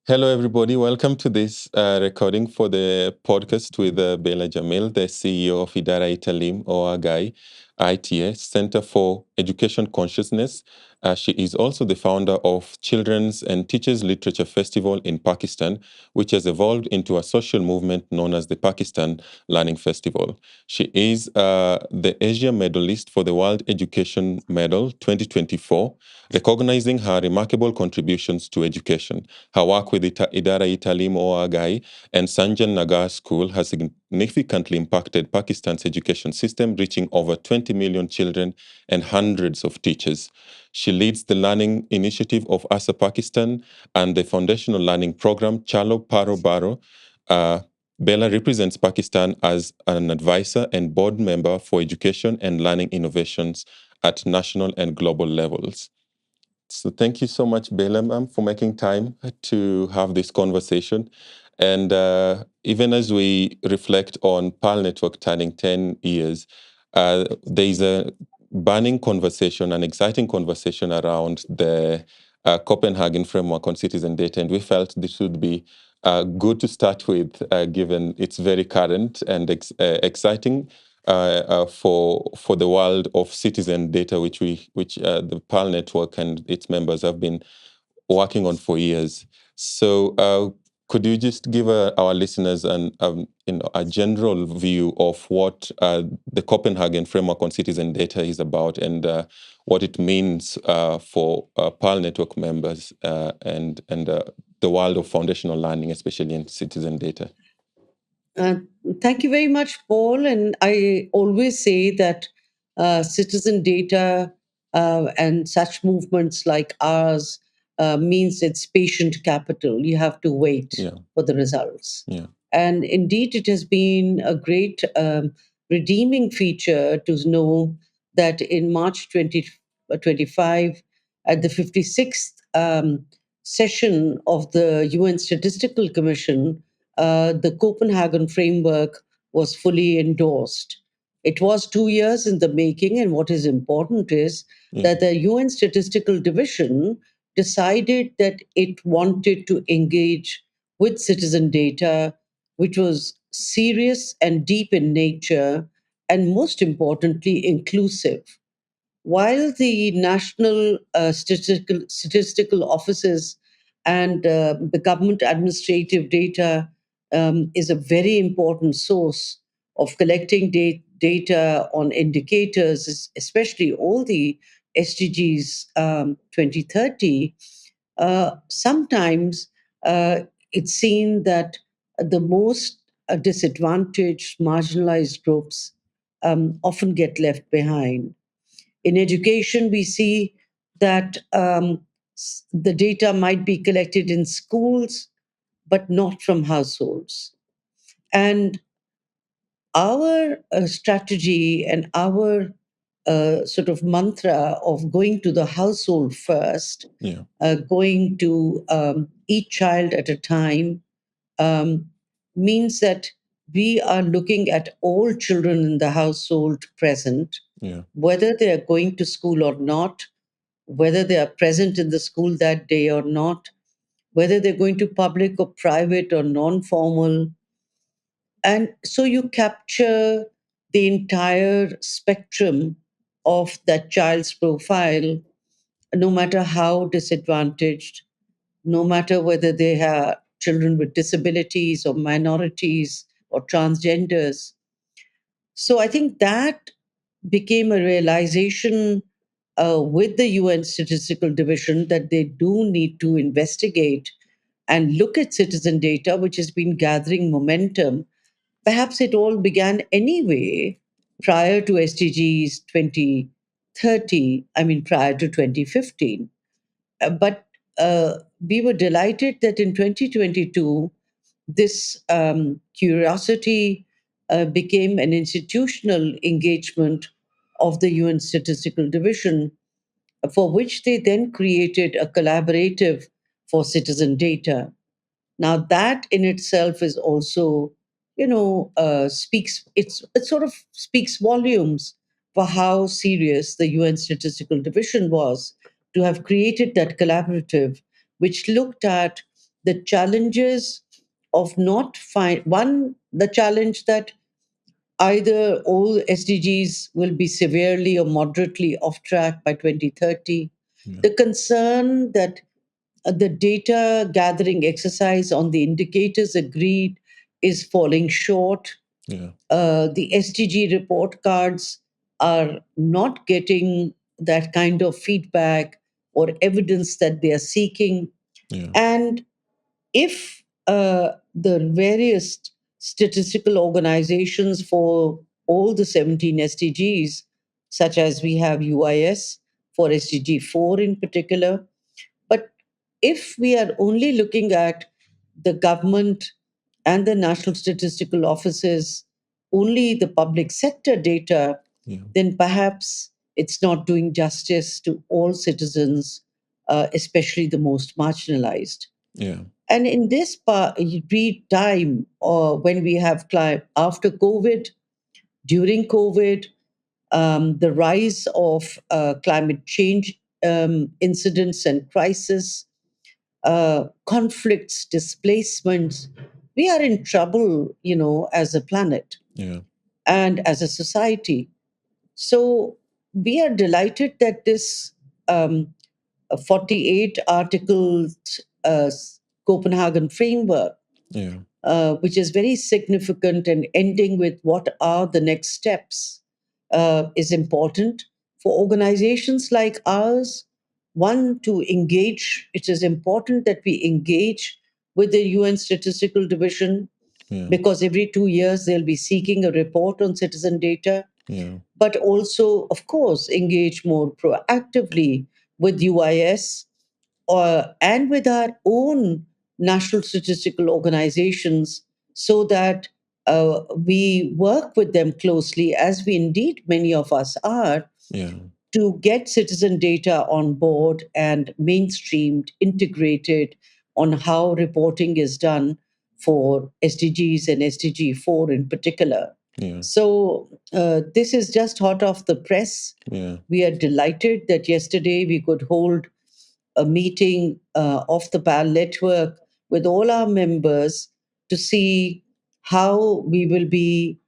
Hello, everybody. Welcome to this recording for the podcast with Baela Jamil, the CEO of Idara-e-Taleem-o-Aagahi, ITS, Center for Education Consciousness. She is also the founder of Children's and Teachers Literature Festival in Pakistan, which has evolved into a social movement known as the Pakistan Learning Festival. She is the Asia medalist for the World Education Medal 2024, recognizing her remarkable contributions to education. Her work with Idara-e-Taleem-o-Aagahi and Sanjan Nagar School has significantly impacted Pakistan's education system, reaching over 20 million children and hundreds of teachers. She leads the learning initiative of ASER Pakistan and the foundational learning program Chalo Parho Barho. Uh, Bella represents Pakistan as an advisor and board member for education and learning innovations at national and global levels. So thank you so much, Bella, ma'am, for making time to have this conversation. And even as we reflect on PAL Network turning 10 years, there is a burning conversation, an exciting conversation around the Copenhagen framework on citizen data. And we felt this would be good to start with, given it's very current and exciting for the world of citizen data, which the PAL network and its members have been working on for years. So, could you just give our listeners a general view of what the Copenhagen framework on citizen data is about and what it means for PAL network members and the world of foundational learning, especially in citizen data? Uh, Thank you very much, Paul. And I always say that citizen data and such movements like ours means it's patient capital. You have to wait Yeah, for the results. yeah, And indeed, it has been a great redeeming feature to know that in March 2025, at the 56th session of the UN Statistical Commission, the Copenhagen framework was fully endorsed. It was 2 years in the making, and what is important is yeah, that the UN Statistical Division decided that it wanted to engage with citizen data, which was serious and deep in nature, and most importantly, inclusive. While the national statistical offices and the government administrative data is a very important source of collecting data on indicators, especially all the SDGs 2030, sometimes it's seen that the most disadvantaged, marginalized groups often get left behind. In education, we see that the data might be collected in schools, but not from households. And our strategy and our sort of mantra of going to the household first, yeah, going to each child at a time, um, means that we are looking at all children in the household present, yeah, whether they are going to school or not, whether they are present in the school that day or not, whether they're going to public or private or non formal. And so you capture the entire spectrum of that child's profile, no matter how disadvantaged, no matter whether they are children with disabilities or minorities or transgenders. So I think that became a realization with the UN Statistical Division that they do need to investigate and look at citizen data, which has been gathering momentum. Perhaps it all began anyway prior to SDGs 2030, I mean, prior to 2015. But we were delighted that in 2022, this curiosity became an institutional engagement of the UN Statistical Division, for which they then created a collaborative for citizen data. Now, that in itself is also, speaks, it sort of speaks volumes for how serious the UN Statistical Division was to have created that collaborative, which looked at the challenges of not find one, the challenge that either all SDGs will be severely or moderately off track by 2030, Yeah. the concern that the data gathering exercise on the indicators agreed is falling short. Yeah. The SDG report cards are not getting that kind of feedback or evidence that they are seeking. Yeah. And if the various statistical organizations for all the 17 SDGs, such as we have UIS for SDG 4 in particular, but if we are only looking at the government and the national statistical offices, only the public sector data, Yeah. then perhaps it's not doing justice to all citizens, especially the most marginalized. Yeah. And in this time, or when we have after COVID, during COVID, the rise of climate change incidents and crisis, conflicts, displacements, we are in trouble, as a planet Yeah. and as a society. So we are delighted that this um, 48 articles Copenhagen framework, Yeah. which is very significant and ending with what are the next steps, is important for organizations like ours. One, to engage. It is important that we engage with the UN Statistical Division Yeah. because every 2 years they'll be seeking a report on citizen data, Yeah. but also, of course, engage more proactively with UIS and with our own national statistical organizations so that we work with them closely, as we indeed, many of us are, Yeah. to get citizen data on board and mainstreamed, integrated on how reporting is done for SDGs and SDG 4 in particular. Yeah. So, this is just hot off the press. Yeah. We are delighted that yesterday we could hold a meeting of the PAL network with all our members to see how we will be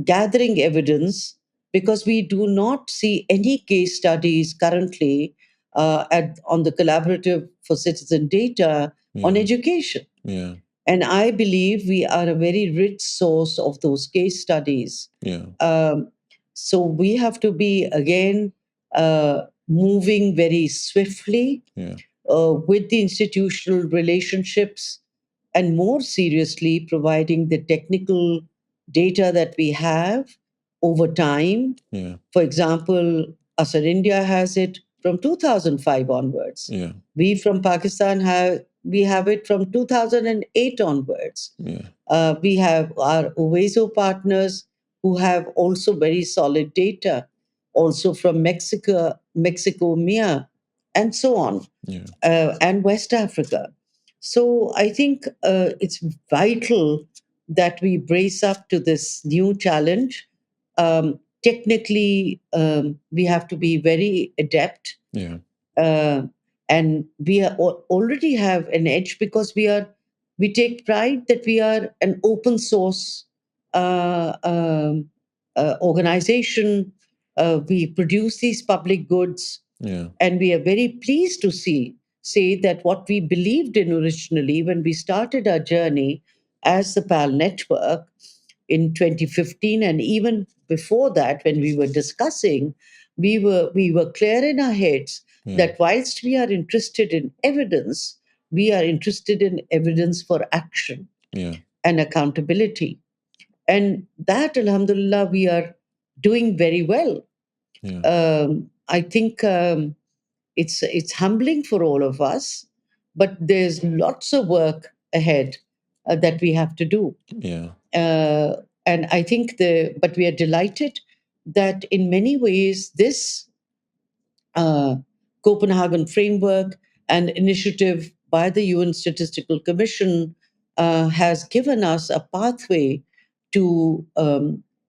gathering evidence, because we do not see any case studies currently on the collaborative for citizen data on Yeah. education. Yeah. And I believe we are a very rich source of those case studies. Yeah. Um, so we have to be, again, moving very swiftly Yeah. with the institutional relationships, and more seriously, providing the technical data that we have over time. Yeah. For example, ASER India has it from 2005 onwards. Yeah. We from Pakistan have it from 2008 onwards. Yeah. We have our OVESO partners who have also very solid data, also from Mexico, MIA, and so on, Yeah. and West Africa. So I think it's vital that we brace up to this new challenge. Technically, we have to be very adept, Yeah. uh, and we already have an edge because we take pride that we are an open source organization. We produce these public goods, Yeah. and we are very pleased to say that what we believed in originally when we started our journey as the PAL network in 2015, and even before that, when we were discussing, we were clear in our heads Yeah. that whilst we are interested in evidence, we are interested in evidence for action Yeah. and accountability. And that, alhamdulillah, we are doing very well. Yeah. I think it's humbling for all of us, but there's lots of work ahead that we have to do. Yeah. Uh, and I think but we are delighted that in many ways this uh, Copenhagen framework and initiative by the UN Statistical Commission has given us a pathway to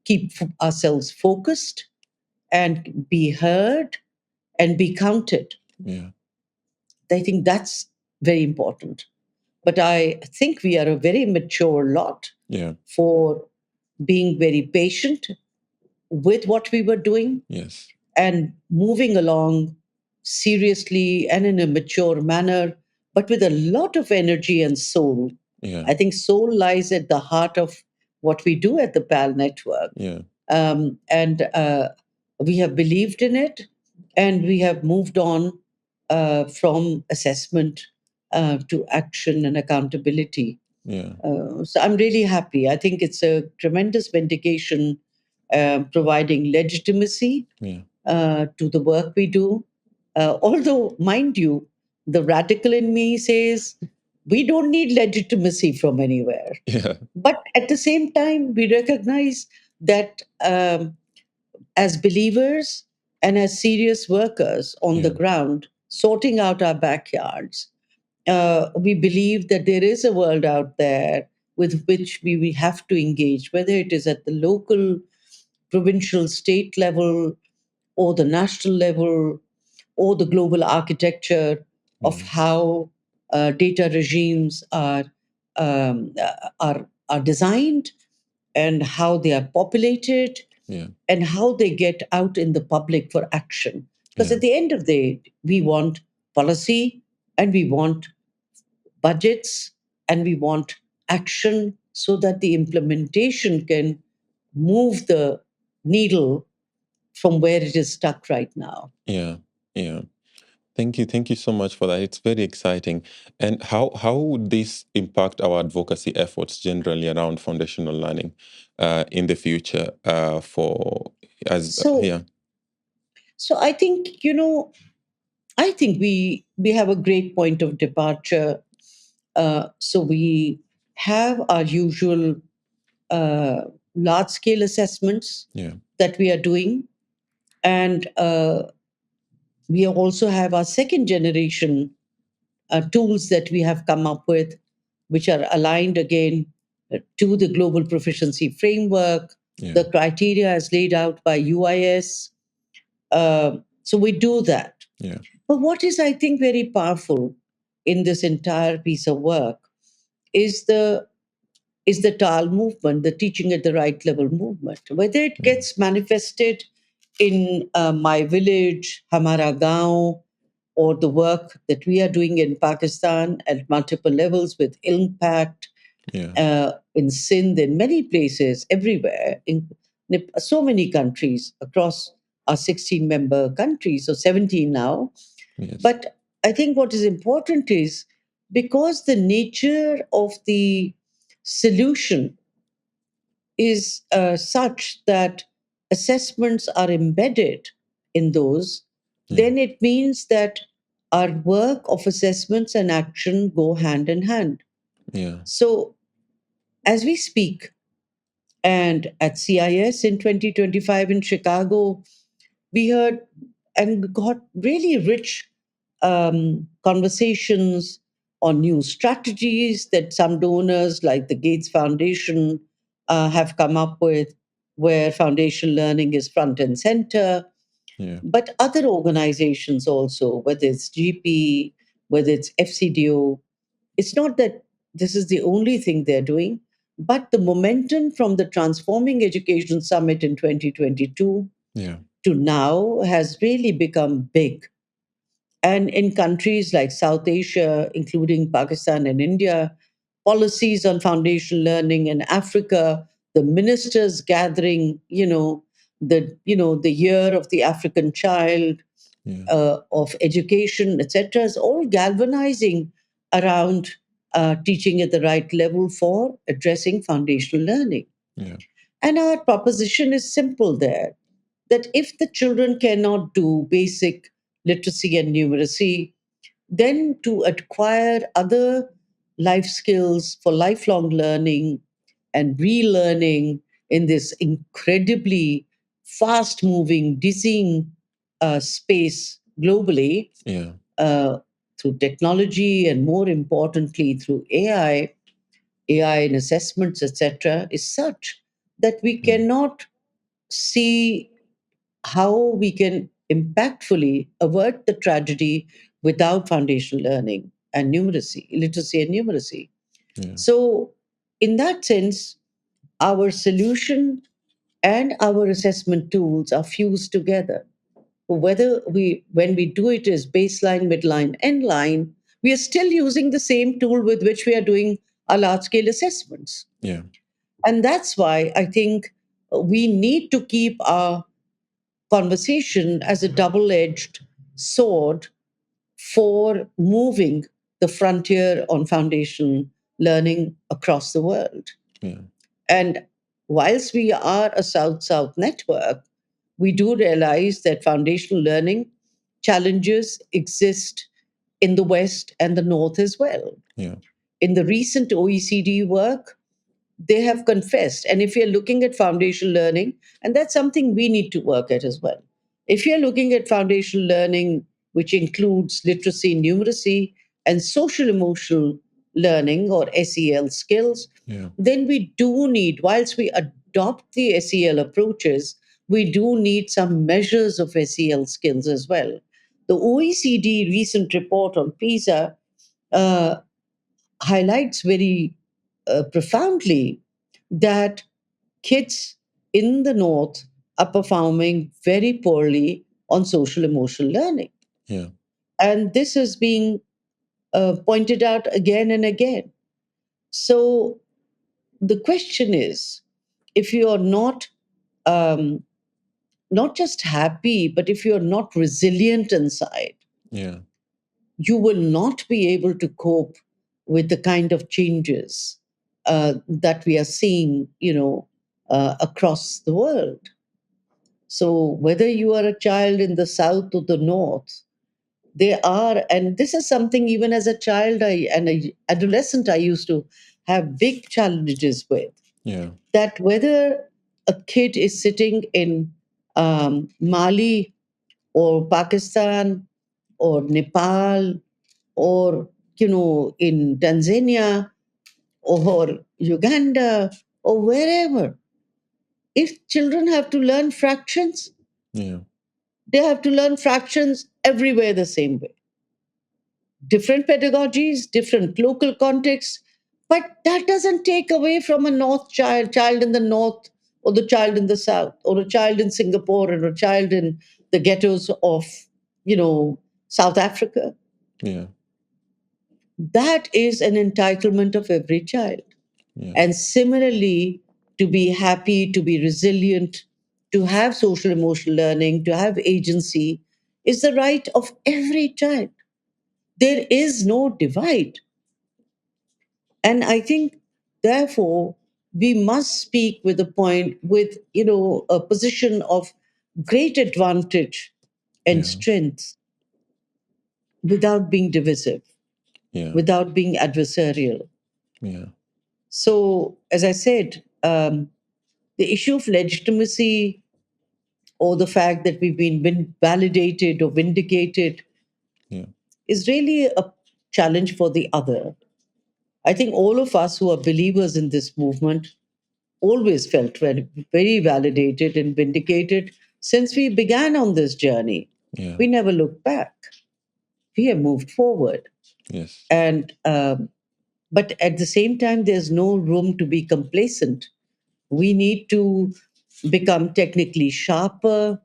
keep ourselves focused and be heard and be counted. Yeah. I think that's very important. But I think we are a very mature lot Yeah. for being very patient with what we were doing Yes. and moving along seriously and in a mature manner, but with a lot of energy and soul. Yeah. I think soul lies at the heart of what we do at the PAL network. Yeah. And we have believed in it, and we have moved on from assessment to action and accountability. Yeah. So I'm really happy. I think it's a tremendous vindication, providing legitimacy Yeah. to the work we do. Although, mind you, the radical in me says we don't need legitimacy from anywhere. Yeah. But at the same time, we recognize that as believers and as serious workers on the Yeah. ground, sorting out our backyards, we believe that there is a world out there with which we have to engage, whether it is at the local, provincial, state level, or the national level, or the global architecture of Yes. how data regimes are designed and how they are populated Yeah. and how they get out in the public for action. Because Yeah. at the end of the day, we want policy and we want budgets and we want action so that the implementation can move the needle from where it is stuck right now. Yeah. Yeah. Thank you. Thank you so much for that. It's very exciting. And how would this impact our advocacy efforts generally around foundational learning in the future? For as So, Yeah. so I think I think we have a great point of departure. So we have our usual uh, large scale assessments Yeah. that we are doing, and we also have our second generation tools that we have come up with, which are aligned again to the global proficiency framework, Yeah. the criteria as laid out by UIS. So we do that. Yeah. But what is, I think, very powerful in this entire piece of work is the TAL movement, the teaching at the right level movement, whether it Mm. gets manifested in my village, Hamara Gaon, or the work that we are doing in Pakistan at multiple levels with impact Yeah. in Sindh, in many places, everywhere, in so many countries across our 16 member countries, or 17 now. Yes. But I think what is important is because the nature of the solution is such that assessments are embedded in those, Yeah. then it means that our work of assessments and action go hand in hand. Yeah. So, as we speak, and at CIS in 2025 in Chicago, we heard and got really rich conversations on new strategies that some donors, like the Gates Foundation, have come up with, where foundation learning is front and center. Yeah. But other organizations also, whether it's GP, whether it's FCDO, it's not that this is the only thing they're doing, but the momentum from the Transforming Education Summit in 2022 Yeah. to now has really become big. And in countries like South Asia, including Pakistan and India, policies on foundation learning, in Africa, the ministers gathering, the year of the African child, Yeah. of education, etc., is all galvanizing around teaching at the right level for addressing foundational learning. Yeah. And our proposition is simple there, that if the children cannot do basic literacy and numeracy, then to acquire other life skills for lifelong learning and relearning in this incredibly fast moving, dizzying space globally, Yeah. uh, through technology and more importantly through AI and assessments, etc., is such that we Mm. cannot see how we can impactfully avert the tragedy without foundational learning. and numeracy, literacy and numeracy. Yeah. So, in that sense, our solution and our assessment tools are fused together. Whether when we do it as baseline, midline, endline, we are still using the same tool with which we are doing our large scale assessments. Yeah. And that's why I think we need to keep our conversation as a double edged sword for moving the frontier on foundation learning across the world. Yeah. And whilst we are a South South network, we do realize that foundational learning challenges exist in the West and the North as well. Yeah. In the recent OECD work, they have confessed. And if you're looking at foundation learning, and that's something we need to work at as well. If you're looking at foundation learning, which includes literacy, numeracy, and social emotional learning or SEL skills, Yeah. then we do need, whilst we adopt the SEL approaches, we do need some measures of SEL skills as well. The OECD recent report on PISA uh, highlights very profoundly that kids in the North are performing very poorly on social emotional learning. Yeah. And this is being pointed out again and again. So the question is, if you are um, not just happy, but if you're not resilient inside, Yeah. you will not be able to cope with the kind of changes that we are seeing, across the world. So whether you are a child in the south or the north, they are, and this is something even as a child and a adolescent I used to have big challenges with. Yeah. That whether a kid is sitting in Mali or Pakistan or Nepal or in Tanzania or Uganda or wherever, if children have to learn fractions, Yeah. they have to learn fractions everywhere the same way. Different pedagogies, different local contexts, but that doesn't take away from a north child in the north, or the child in the south, or a child in Singapore, or a child in the ghettos of you know South Africa. Yeah. That is an entitlement of every child. Yeah. And similarly, to be happy, to be resilient, to have social emotional learning, to have agency is the right of every child. There is no divide. And I think, therefore, we must speak with a point, with, a position of great advantage and Yeah. strength without being divisive, Yeah. without being adversarial. Yeah. So, as I said, the issue of legitimacy or the fact that we've been validated or vindicated Yeah. is really a challenge for the other. I think all of us who are believers in this movement always felt very, very validated and vindicated since we began on this journey. Yeah. We never looked back. We have moved forward. Yes. And but at the same time, there's no room to be complacent. We need to become technically sharper,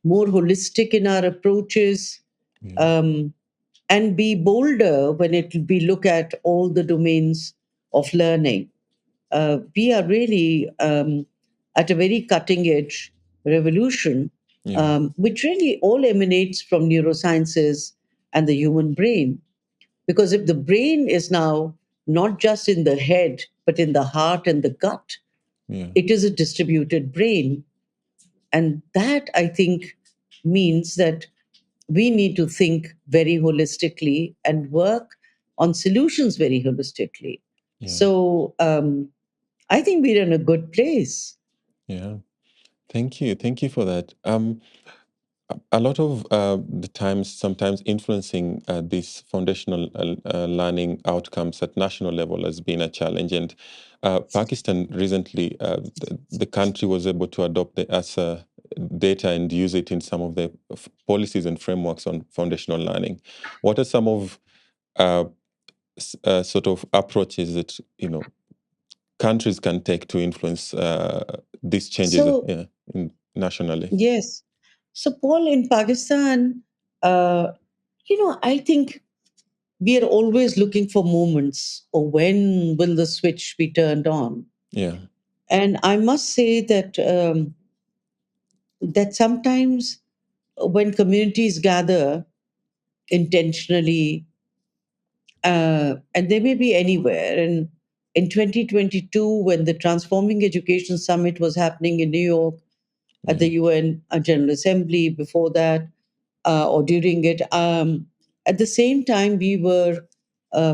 more holistic in our approaches, Yeah. um, and be bolder when we look at all the domains of learning. We are really at a very cutting edge revolution, Yeah. which really all emanates from neurosciences and the human brain. Because if the brain is now not just in the head, but in the heart and the gut, Yeah. it is a distributed brain. And that, I think, means that we need to think very holistically and work on solutions very holistically. Yeah. So I think we're in a good place. Yeah. Thank you. Thank you for that. A lot of the times, sometimes influencing these foundational learning outcomes at national level has been a challenge. And Pakistan recently, the country was able to adopt the ASER data and use it in some of the policies and frameworks on foundational learning. What are some of uh, sort of approaches that countries can take to influence these changes, So, nationally. yes. So, Paul, in Pakistan, uh, I think we are always looking for moments or when will the switch be turned on. Yeah, And I must say that sometimes when communities gather intentionally, and they may be anywhere. And in 2022, when the Transforming Education Summit was happening in New York at yeah, the UN General Assembly, before that, or during it, at the same time, we were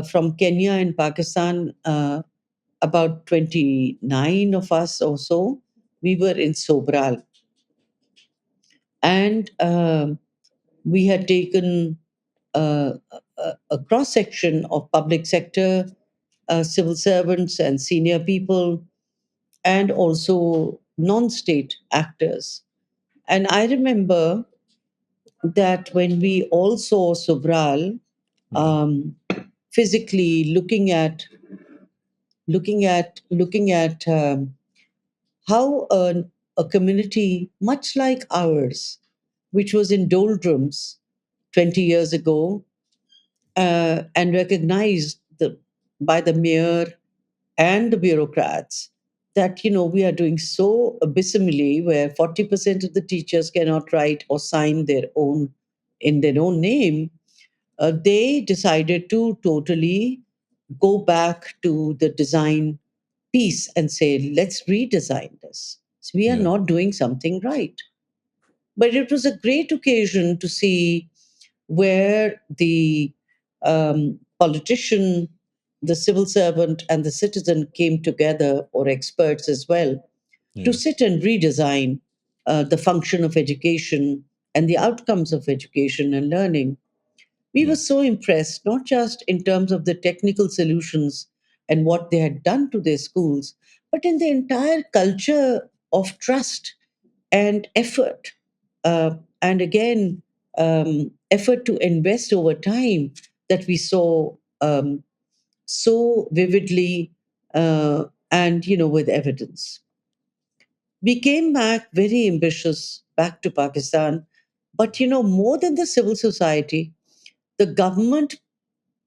from Kenya and Pakistan, about 29 of us or so, we were in Sobral. And we had taken a cross section of public sector, civil servants, and senior people, and also non state actors. And I remember that when we all saw Sobral, yeah, um, physically looking at how a community much like ours, which was in doldrums 20 years ago, and recognized by the mayor and the bureaucrats that we are doing so abysmally, where 40% of the teachers cannot write or sign their own in their own name. They decided to totally go back to the design piece and say, let's redesign this. So we are yeah, not doing something right. But it was a great occasion to see where the politician, the civil servant, and the citizen came together, or experts as well, to yeah, sit and redesign the function of education and the outcomes of education and learning. We were yeah, so impressed, not just in terms of the technical solutions and what they had done to their schools, but in the entire culture of trust and effort. And again, effort to invest over time that we saw so vividly, and with evidence. We came back very ambitious back to Pakistan, but more than the civil society, the government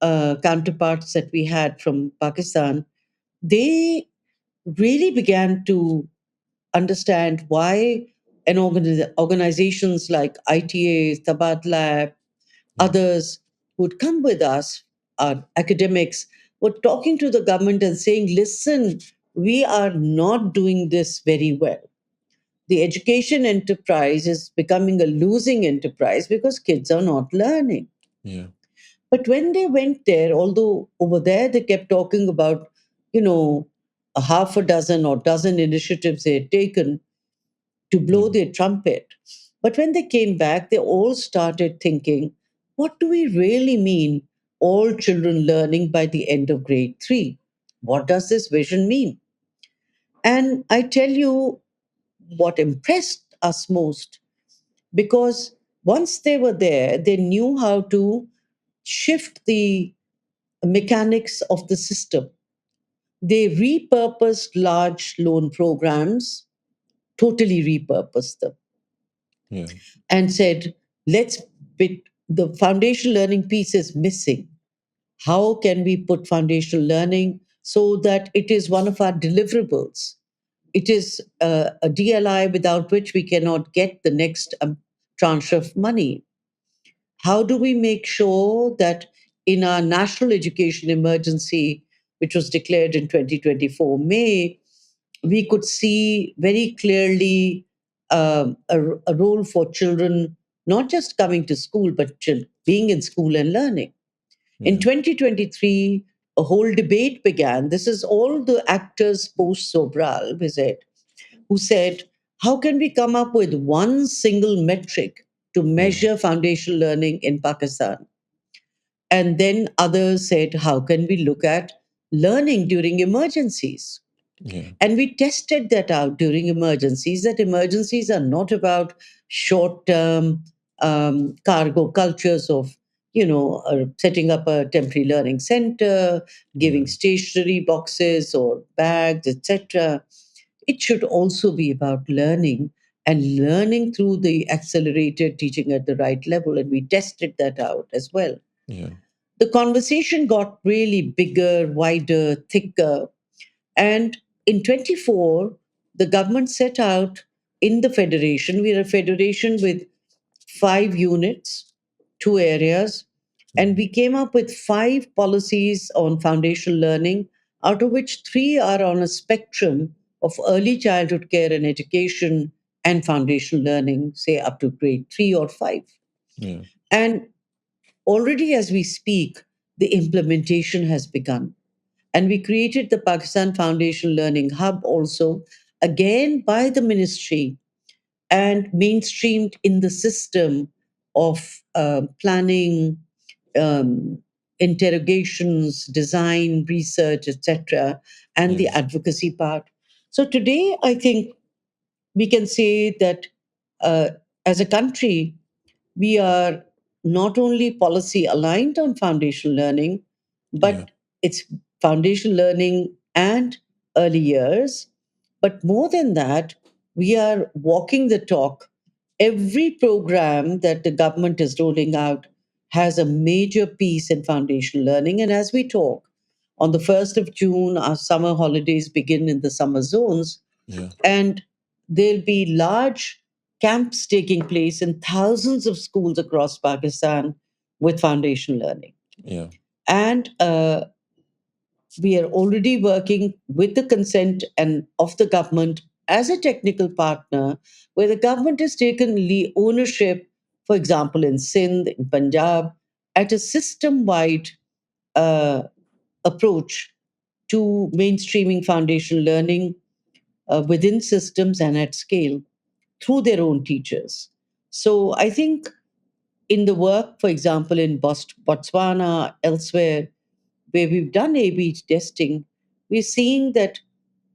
counterparts that we had from Pakistan, they really began to understand why organizations like ITA, Tabat yeah, others who'd come with us, academics, were talking to the government and saying, listen, we are not doing this very well. The education enterprise is becoming a losing enterprise because kids are not learning. yeah, But when they went there, although over there they kept talking about, you know, a half a dozen or dozen initiatives they had taken to blow yeah, their trumpet. But when they came back, they all started thinking, what do we really mean, all children learning by the end of grade three? What does this vision mean? And I tell you what impressed us most, because once they were there, they knew how to shift the mechanics of the system. They repurposed large loan programs, totally repurposed them, yeah, and said, let's bit the foundational learning piece is missing. How can we put foundational learning so that it is one of our deliverables? It is a DLI without which we cannot get the next tranche of money. How do we make sure that in our national education emergency, which was declared in 2024 May, we could see very clearly a role for children not just coming to school, but being in school and learning. In yeah, 2023, a whole debate began. This is all the actors post Sobral visit who said, how can we come up with one single metric to yeah, measure foundational learning in Pakistan? And then others said, how can we look at learning during emergencies? yeah, And we tested that out during emergencies, that emergencies are not about short term cargo cultures of, setting up a temporary learning center, Yeah. giving stationery boxes or bags, etc. It should also be about learning, and learning through the accelerated teaching at the right level. And we tested that out as well. Yeah. The conversation got really bigger, wider, thicker. And in 24, the government set out in the federation, we're a federation with 5 units, 2 areas, and we came up with 5 policies on foundational learning, out of which 3 are on a spectrum of early childhood care and education and foundational learning, say up to grade 3 or 5. Yeah. And already as we speak, the implementation has begun. And we created the Pakistan Foundation Learning Hub also, again by the ministry, and mainstreamed in the system of planning, um, interrogations, design, research, etc., and the Yes. advocacy part. So today, I think we can say that uh, as a country, we are not only policy aligned on foundational learning, Yeah. but it's foundational learning and early years. But more than that, we are walking the talk. Every program that the government is rolling out has a major piece in foundational learning. And as we talk, on the 1st of June, our summer holidays begin in the summer zones, Yeah. and there'll be large camps taking place in thousands of schools across Pakistan with foundation learning. Yeah. And we are already working with the consent and of the government as a technical partner, where the government has taken ownership, for example, in Sindh, in Punjab, at a system-wide uh, approach to mainstreaming foundation learning within systems and at scale through their own teachers. So I think in the work, for example, in Botswana, elsewhere, where we've done A/B testing, we're seeing that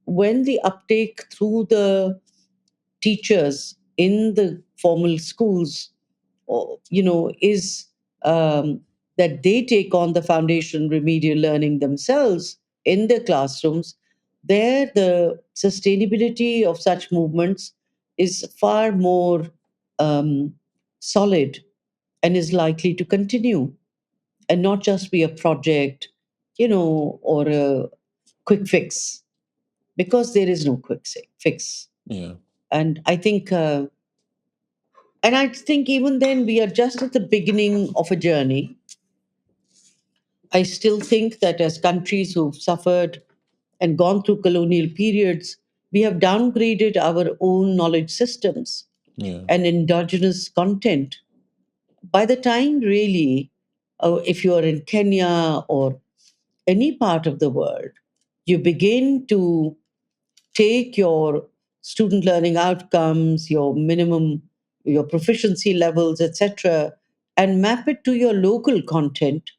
when the uptake through the teachers in the formal schools, is that they take on the foundation remedial learning themselves in their classrooms, there the sustainability of such movements is far more um, solid and is likely to continue and not just be a project, or a quick fix, because there is no quick fix. Yeah. And I think even then we are just at the beginning of a journey. I still think that as countries who've suffered and gone through colonial periods, we have downgraded our own knowledge systems Yeah. and endogenous content. By the time, really, if you are in Kenya or any part of the world, you begin to take your student learning outcomes, your minimum, your proficiency levels, etc., and map it to your local content,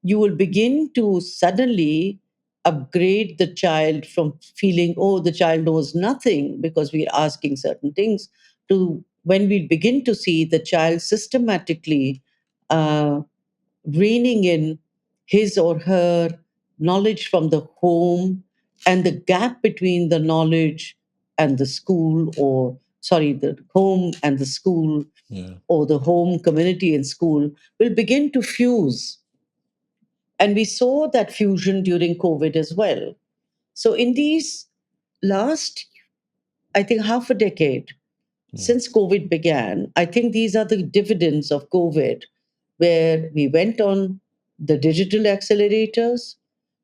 you will begin to suddenly upgrade the child from feeling, oh, the child knows nothing because we're asking certain things, to when we begin to see the child systematically uh, reining in his or her knowledge from the home, and the gap between the knowledge and the school, or sorry, the home and the school, Yeah. or the home community and school will begin to fuse. And we saw that fusion during COVID as well. So, in these last, I think, half a decade Yeah. since COVID began, I think these are the dividends of COVID, where we went on the digital accelerators.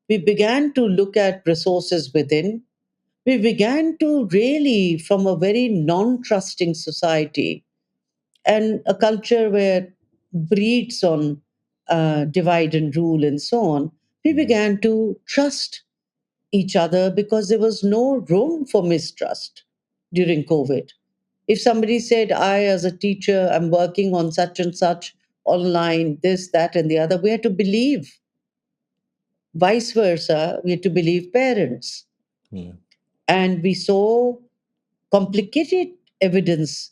We began to look at resources within. We began to really, from a very non trusting society and a culture where breeds on divide and rule and so on, we Yeah. began to trust each other because there was no room for mistrust during COVID. If somebody said, I, as a teacher, I'm working on such and such online, this, that, and the other, we had to believe. Vice versa, we had to believe parents. Yeah. And we saw complicated evidence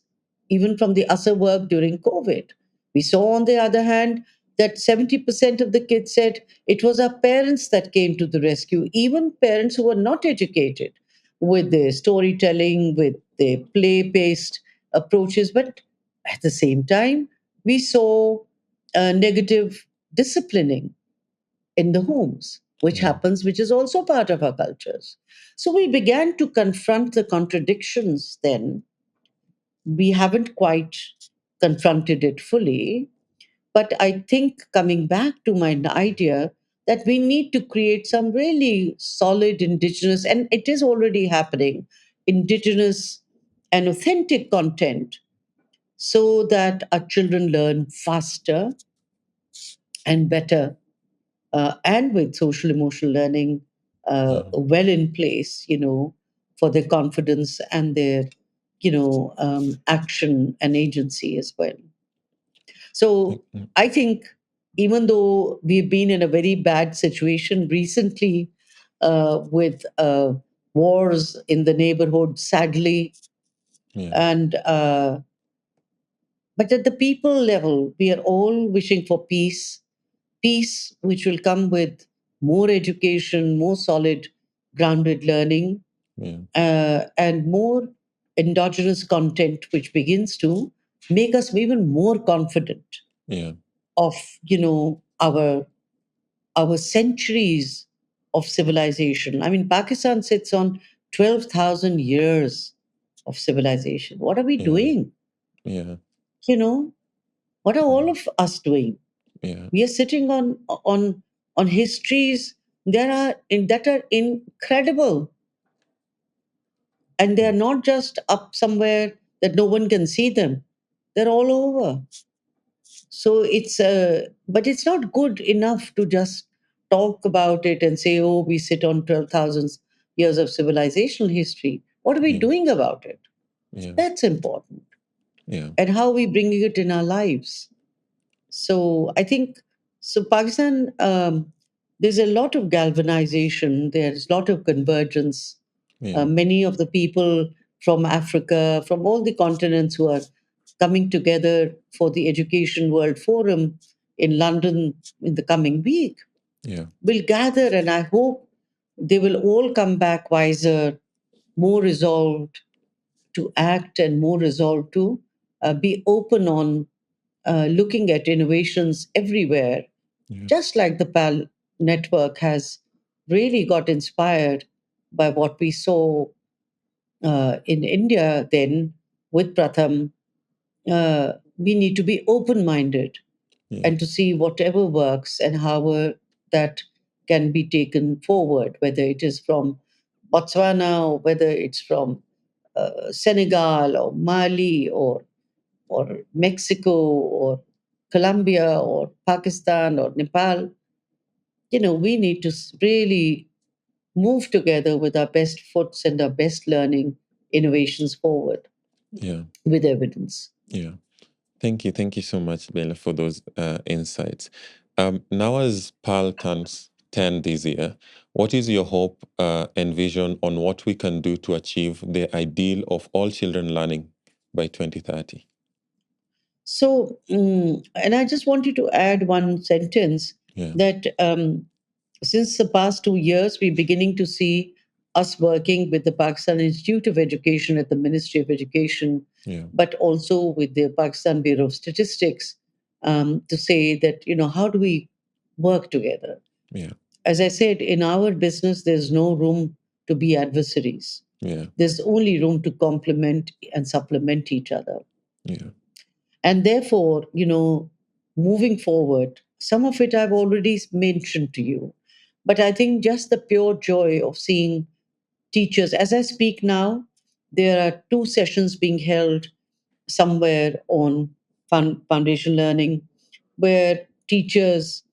even from the ASER work during COVID. We saw, on the other hand, that 70% of the kids said it was our parents that came to the rescue, even parents who were not educated with their storytelling, with their play based approaches. But at the same time, we saw negative disciplining in the homes, which Yeah. happens, which is also part of our cultures. So we began to confront the contradictions then. We haven't quite confronted it fully, but I think, coming back to my idea, that we need to create some really solid indigenous, and it is already happening, indigenous and authentic content, so that our children learn faster and better, and with social emotional learning Yeah. well in place, for their confidence and their, action and agency as well. So Mm, I think, even though we've been in a very bad situation recently, with wars in the neighborhood, sadly, yeah. and but at the people level, we are all wishing for peace which will come with more education, more solid, grounded learning, Yeah. and more endogenous content, which begins to make us even more confident Yeah. of, our centuries of civilization. I mean, Pakistan sits on 12,000 years of civilization. What are we Yeah. doing? Yeah. You know, what are all Mm, of us doing? yeah. We are sitting on histories that are incredible, and they are Mm, not just up somewhere that no one can see them. They're all over. So but it's not good enough to just talk about it and say, oh, we sit on 12,000 years of civilizational history. What are we yeah. doing about it? Yeah. That's important. Yeah. And how we bring it in our lives. So I think, so Pakistan, there's a lot of galvanization, there's a lot of convergence. Yeah. Many of the people from Africa, from all the continents, who are coming together for the Education World Forum in London in the coming week, Yeah. will gather, and I hope they will all come back wiser, more resolved to act, and more resolved to be open on looking at innovations everywhere, Yeah. just like the PAL network has really got inspired by what we saw in India then with Pratham. We need to be open minded Yeah. and to see whatever works and how that can be taken forward, whether it is from Botswana, or whether it's from Senegal or Mali, or Mexico or Colombia or Pakistan or Nepal. We need to really move together with our best foots and our best learning innovations forward Yeah. with evidence. Yeah. Thank you. Thank you so much, Bella, for those insights. Now, as PAL turns 10 this year, what is your hope and vision on what we can do to achieve the ideal of all children learning by 2030? So, and I just wanted to add one sentence, Yeah. that since the past 2 years, we're beginning to see us working with the Pakistan Institute of Education at the Ministry of Education, Yeah. but also with the Pakistan Bureau of Statistics, to say that, how do we work together? Yeah. As I said, in our business, there's no room to be adversaries. Yeah. There's only room to complement and supplement each other. Yeah. And therefore, moving forward, some of it I've already mentioned to you. But I think just the pure joy of seeing teachers, as I speak now, there are two sessions being held somewhere on foundation learning, where teachers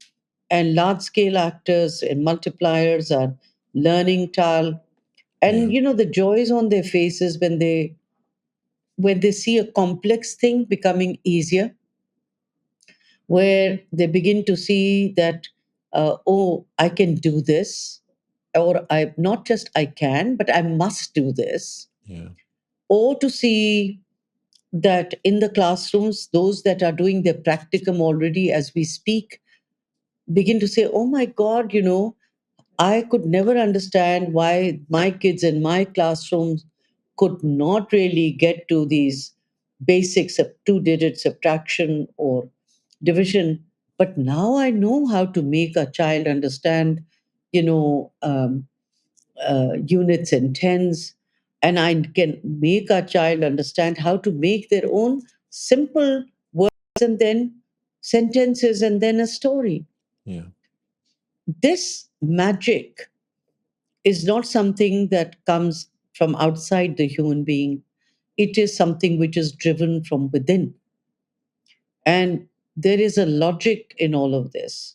and large scale actors and multipliers are learning TAL. Yeah. And the joys on their faces when they see a complex thing becoming easier, where they begin to see that, oh, I can do this, or I not just I can, but I must do this, Yeah. or to see that in the classrooms, those that are doing their practicum already as we speak begin to say, oh my God, I could never understand why my kids in my classrooms could not really get to these basics of two-digit subtraction or division. But now I know how to make a child understand, you know, um, units and tens, and I can make our child understand how to make their own simple words and then sentences and then a story. Yeah. This magic is not something that comes from outside the human being. It is something which is driven from within. And there is a logic in all of this.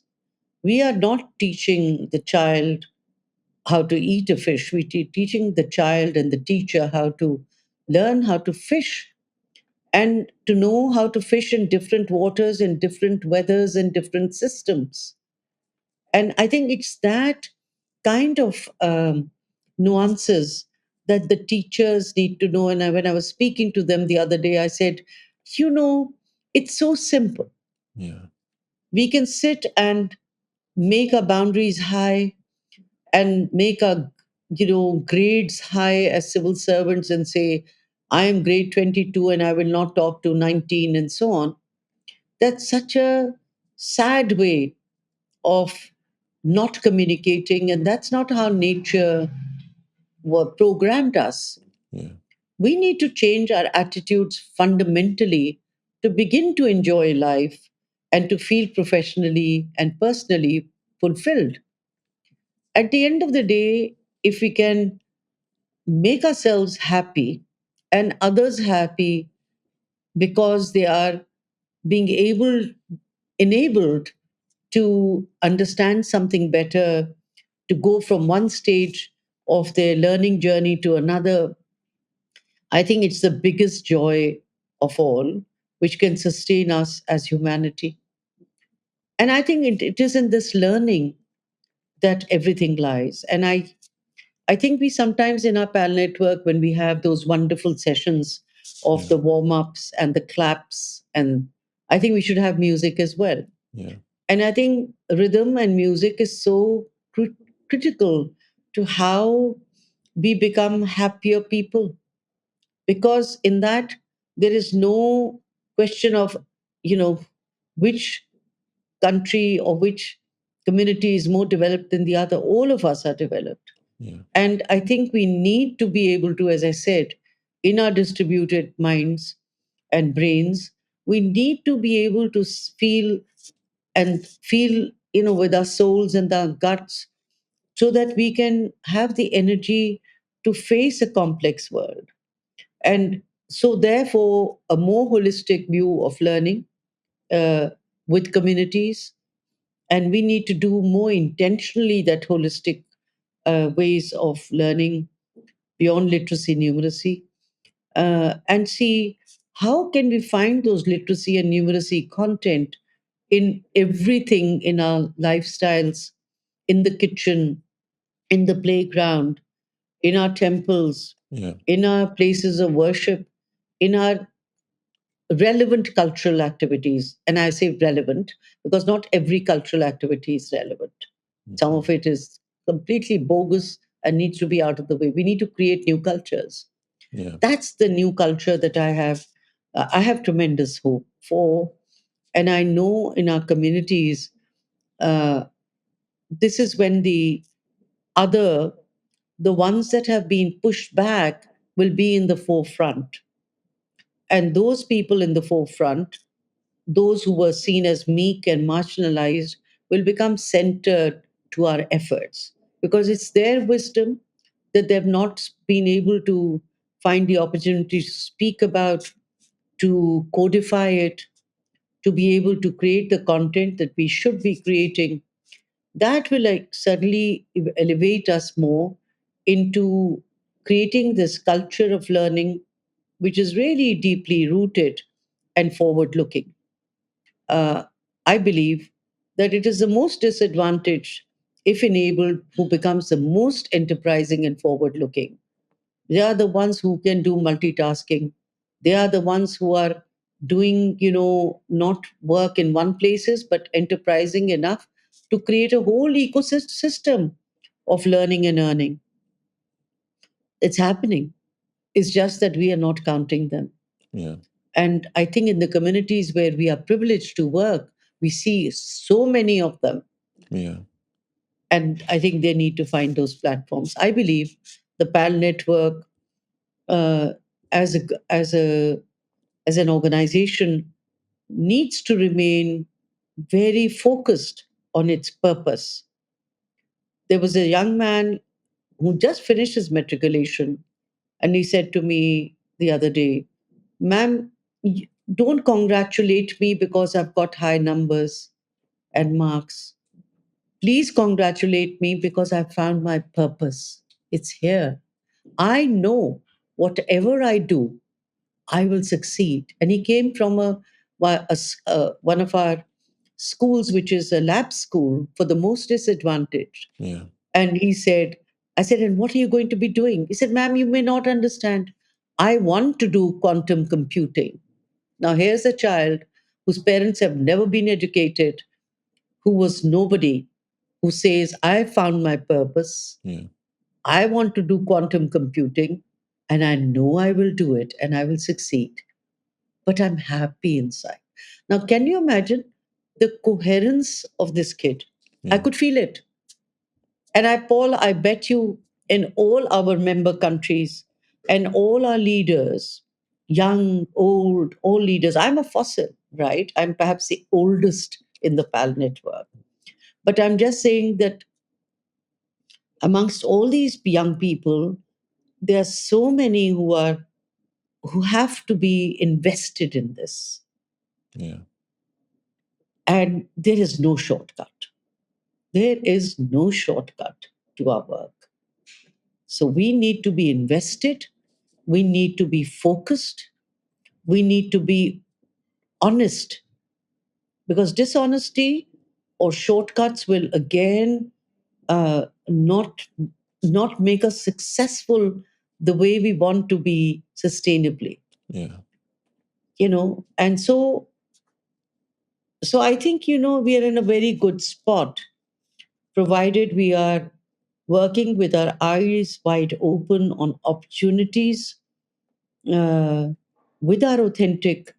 We are not teaching the child how to eat a fish. We teaching the child and the teacher how to learn how to fish and to know how to fish in different waters, in different weathers, in different systems. And I think it's that kind of nuances that the teachers need to know. And when I was speaking to them the other day, I said, you know, it's so simple. Yeah. We can sit and make our boundaries high and make our grades high as civil servants and say, I am grade 22 and I will not talk to 19 and so on. That's such a sad way of not communicating, and that's not how nature programmed us. Yeah. We need to change our attitudes fundamentally to begin to enjoy life and to feel professionally and personally fulfilled. At the end of the day, if we can make ourselves happy and others happy because they are being enabled to understand something better, to go from one stage of their learning journey to another, I think it's the biggest joy of all, which can sustain us as humanity. And I think it is in this learning that everything lies. And I think we sometimes in our PAL network, when we have those wonderful sessions of Yeah. the warm ups and the claps, and I think we should have music as well. Yeah. And I think rhythm and music is so critical to how we become happier people, because in that there is no question of, you know, which country or which community is more developed than the other. All of us are developed. Yeah. And I think we need to be able to, as I said, in our distributed minds and brains, we need to be able to feel, with our souls and our guts, so that we can have the energy to face a complex world. And so, therefore, a more holistic view of learning uh, with communities. And we need to do more intentionally that holistic ways of learning beyond literacy numeracy, and see how can we find those literacy and numeracy content in everything in our lifestyles, in the kitchen, in the playground, in our temples, Yeah. in our places of worship, in our relevant cultural activities. And I say relevant because not every cultural activity is relevant. Some Mhm. of it is completely bogus and needs to be out of the way. We need to create new cultures. Yeah. That's the new culture that I have. I have tremendous hope for. And I know in our communities, uh, this is when the ones that have been pushed back will be in the forefront. And those people in the forefront, those who were seen as meek and marginalized, will become centered to our efforts, because it's their wisdom that they've not been able to find the opportunity to speak about, to codify it, to be able to create the content that we should be creating. That will like suddenly elevate us more into creating this culture of learning, which is really deeply rooted and forward looking. uh, I believe that it is the most disadvantaged, if enabled, who becomes the most enterprising and forward looking. They are the ones who can do multitasking. They are the ones who are doing, not work in one places, but enterprising enough to create a whole ecosystem of learning and earning. It's happening. It's just that we are not counting them. Yeah. And I think in the communities where we are privileged to work, we see so many of them. Yeah. And I think they need to find those platforms. I believe the PAL network, uh, as a as a as an organization, needs to remain very focused on its purpose. There was a young man who just finished his matriculation, and he said to me the other day, "Ma'am, don't congratulate me because I've got high numbers and marks. Please congratulate me because I found my purpose. It's here. I know whatever I do, I will succeed." And he came from one of our schools, which is a lab school for the most disadvantaged. Yeah. And he said, I said, "And what are you going to be doing?" He said, "Ma'am, you may not understand. I want to do quantum computing." Now, here's a child whose parents have never been educated, who was nobody, who says, "I found my purpose. Yeah. I want to do quantum computing, and I know I will do it and I will succeed. But I'm happy inside." Now, can you imagine the coherence of this kid? I Yeah. could feel it. And Paul, I bet you in all our member countries and all our leaders, young, old, all leaders, I'm a fossil, right? I'm perhaps the oldest in the PAL network. But I'm just saying that amongst all these young people, there are so many who have to be invested in this. Yeah. And there is no shortcut. There is no shortcut to our work. So we need to be invested. We need to be focused. We need to be honest, because dishonesty or shortcuts will again not make us successful the way we want to be sustainably. Yeah. And so I think we are in a very good spot, provided we are working with our eyes wide open on opportunities, uh, with our authentic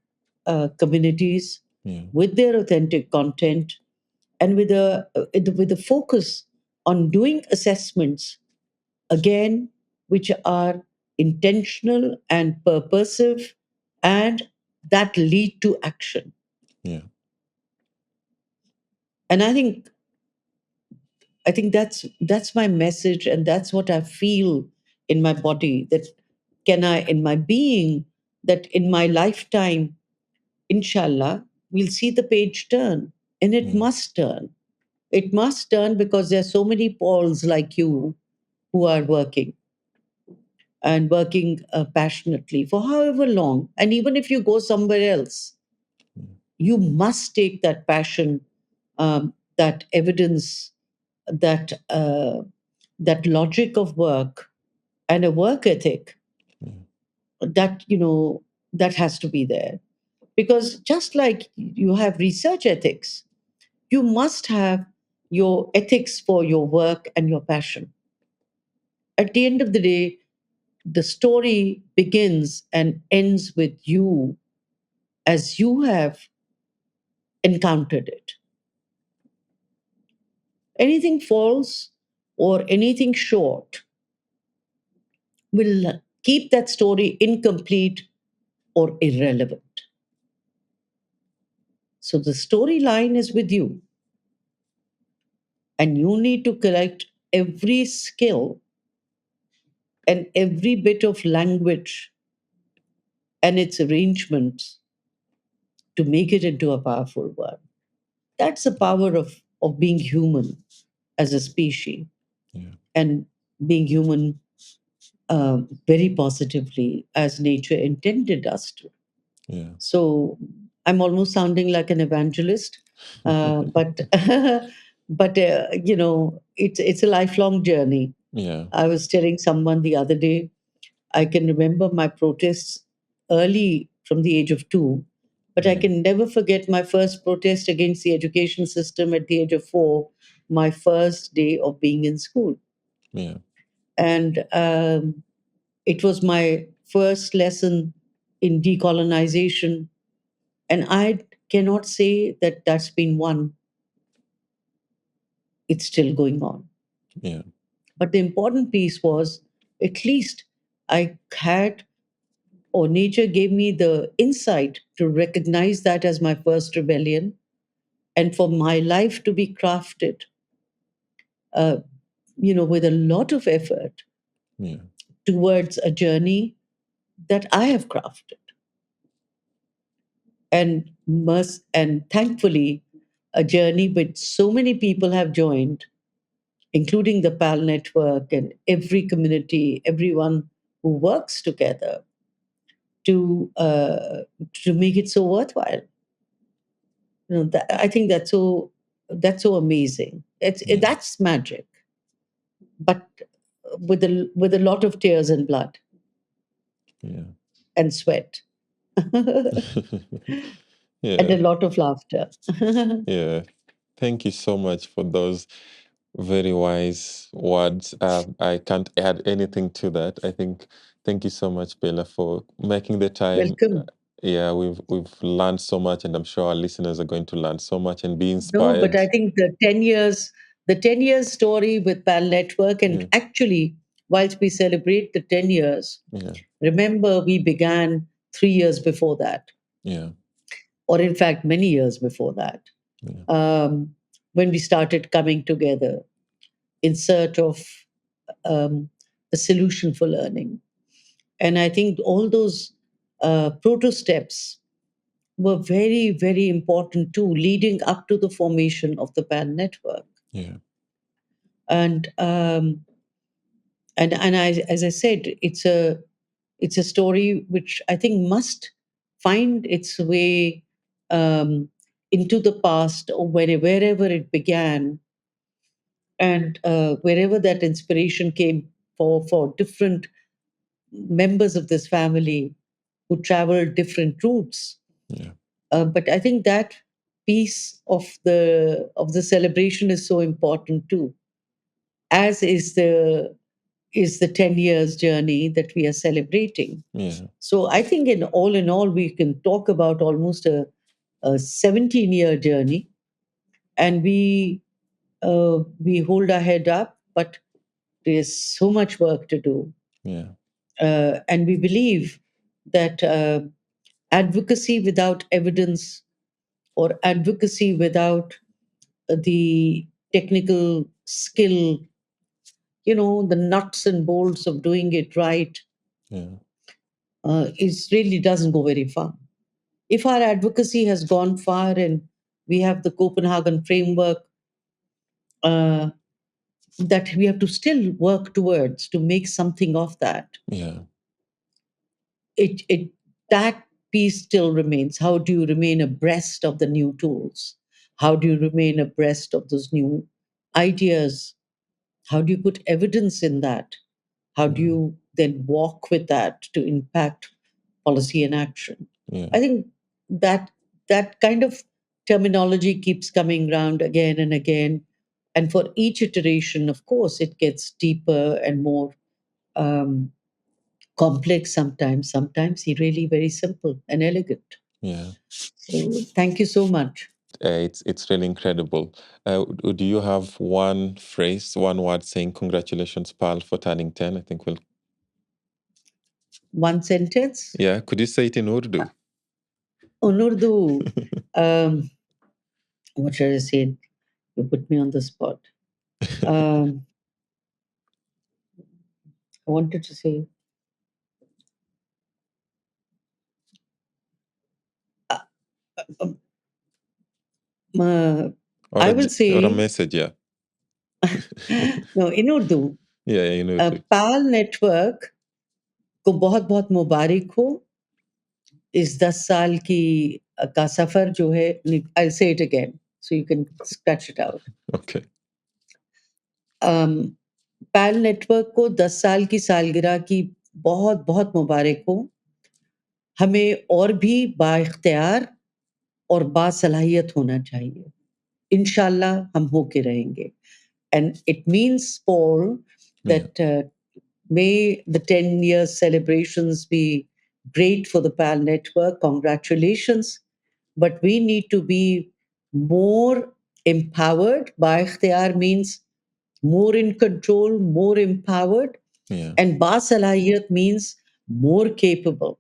communities, Yeah. with their authentic content, and with a focus on doing assessments, again, which are intentional and purposive, and that lead to action. Yeah. And I think that's my message, and that's what I feel in my body, that can I in my being, that in my lifetime, inshallah, we'll see the page turn. And it Yeah. must turn. It must turn, because there are so many Pauls like you who are working, and working passionately for however long. And even if you go somewhere else, you must take that passion, that evidence, that logic of work, and a work ethic, Yeah. that has to be there. Because just like you have research ethics, you must have your ethics for your work and your passion. At the end of the day, the story begins and ends with you, as you have encountered it. Anything false or anything short will keep that story incomplete or irrelevant. So the storyline is with you, and you need to collect every skill and every bit of language and its arrangements to make it into a powerful one. That's the power of being human as a species, Yeah. and being human very positively as nature intended us to. Yeah. So I'm almost sounding like an evangelist, but it's a lifelong journey. Yeah. I was telling someone the other day, I can remember my protests early from the age of 2. But I Yeah. can never forget my first protest against the education system at the age of 4, my first day of being in school. Yeah. And it was my first lesson in decolonization. And I cannot say that that's been won, it's still going on. Yeah. But the important piece was at least I had, or nature gave me the insight to recognize that as my first rebellion, and for my life to be crafted, uh, with a lot of effort Yeah. towards a journey that I have crafted. And thankfully, a journey which so many people have joined, including the PAL network and every community, everyone who works together to make it so worthwhile. I think that's so amazing. Yeah. That's magic, but with a lot of tears and blood Yeah. and sweat and Yeah. a lot of laughter. Yeah. Thank you so much for those very wise words. I can't add anything to that. I think thank you so much, Bella, for making the time. Welcome. Yeah, we've learned so much, and I'm sure our listeners are going to learn so much and be No, but inspired. I think the 10 years story with PAL Network, and Yeah. actually, whilst we celebrate the 10 years, Yeah. remember we began 3 years before that, Yeah. or in fact, many years before that, Yeah. um, when we started coming together in search of um, a solution for learning. And I think all those proto steps were very, very important too, leading up to the formation of the PAN network. Yeah. And as I said, it's a story which I think must find its way um, into the past, or wherever it began, and wherever that inspiration came for different members of this family who traveled different routes. Yeah. But I think that piece of the celebration is so important too, as is the 10 years journey that we are celebrating. Yeah. So I think in all, we can talk about almost a 17-year journey, and we hold our head up, but there's so much work to do. Yeah. And we believe that advocacy without evidence, or advocacy without the technical skill, the nuts and bolts of doing it right, Yeah. is really doesn't go very far. If our advocacy has gone far, and we have the Copenhagen framework uh, that we have to still work towards to make something of that, Yeah. it that piece still remains. How do you remain abreast of the new tools? How do you remain abreast of those new ideas? How do you put evidence in that? How do Yeah. you then walk with that to impact policy and action? Yeah. I think that that kind of terminology keeps coming round again and again. And for each iteration, of course, it gets deeper and more um, complex sometimes. Sometimes he really very simple and elegant. Yeah. So thank you so much. It's really incredible. Do you have one phrase, one word saying congratulations, Pal, for turning 10? I think we'll. One sentence. Yeah. Could you say it in Urdu? On Urdu, um, what should I say? You put me on the spot. Um, I wanted to say, uh, um, uh, or I will or a say, message? Yeah. no, in Urdu, Yeah. Yeah, in Urdu. Pal network को बहुत बहुत मुबारक हो इस 10 साल का सफर जो है. I'll say it again so you can scratch it out. Okay. पैल नेटवर्क को 10 साल की सालगिरह की बहुत बहुत मुबारक हो. हमें और भी बाइख्तियार और बासलाहियत होना चाहिए. इंशाल्लाह हम होके रहेंगे. And it means, Paul, Yeah. that may the 10 year celebrations be great for the PAL network. Congratulations. But we need to be more empowered. Ba ikhtiyar means more in control, more empowered. Yeah. And ba salahiyat means more capable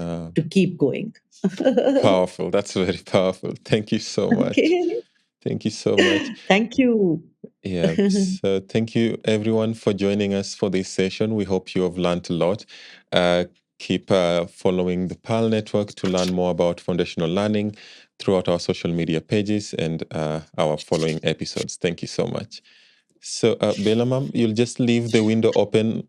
Uh, to keep going. Powerful. That's very powerful. Thank you so much. Okay. Thank you so much. Thank you. Yeah. So thank you everyone for joining us for this session. We hope you have learned a lot. Keep following the PAL network to learn more about foundational learning throughout our social media pages and our following episodes. Thank you so much. So, Bella ma'am, you'll just leave the window open.